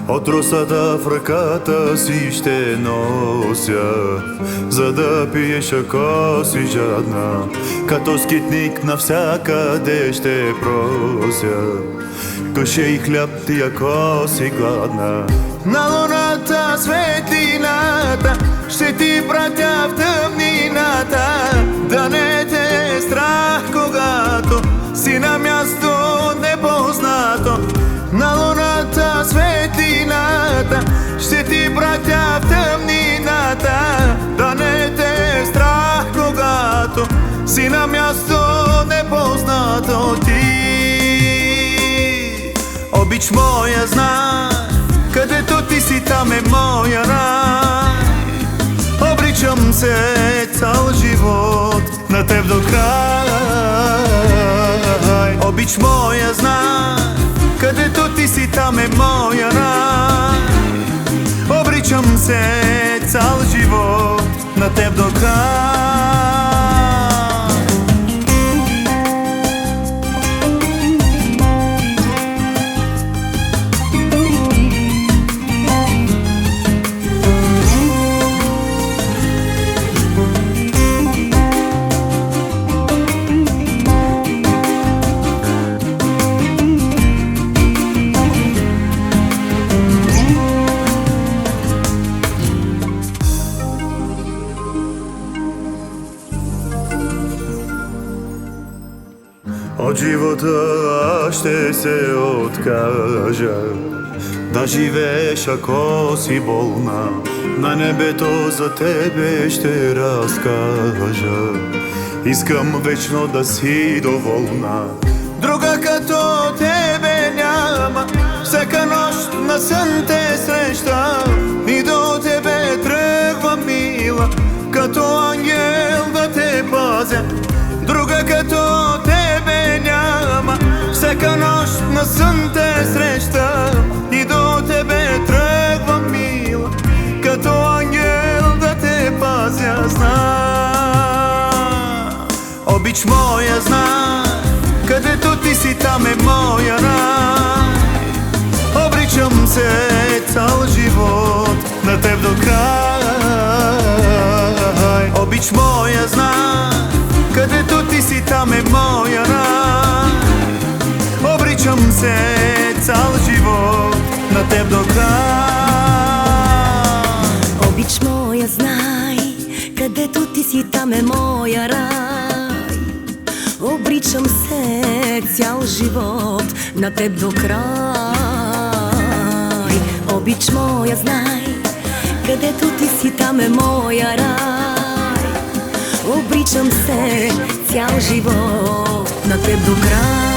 От росата в ръката си ще нося, за да пиеш, ако си жадна. Като скитник навсякъде ще прося, каше и хляб ти, ако си гладна. На луната светлината ще ти пратя в тъмнината, да не те е страх, когато си на място непознато. На луната светлината ще ти пратя в тъмнината, да не те е страх, когато си на място непознато. Ти, обич моя, знай, където ти си, там е моя рай. Обричам се цял живот на теб до край. Обич моя, знай, където ти си, там е моя рай. Обричам се цял живот на теб до край. От живота аз ще се откажа, да живееш, ако си болна. На небето за тебе ще разкажа, искам вечно да си доволна. Друга като тебе няма, всяка нощ на сън те срещам и до тебе тръгвам, мила, като ангел да те пазя. Друга като тебе няма, всяка нощ на сън те срещам и до тебе тръгвам, мила, като ангел да те пазя. Знай, обич моя, знай, където ти си, там е моя рай. Обричам се цял живот на теб до край. Обич моя, знай, където ти си, там е моя рай. Обричам се цял живот на теб до край. Обич моя, знай, където ти си, там е моя рай. Обричам се цял живот на теб до край. Обич моя, знай, където ти си, там е моя рай. Обричам се цял живот на теб до край.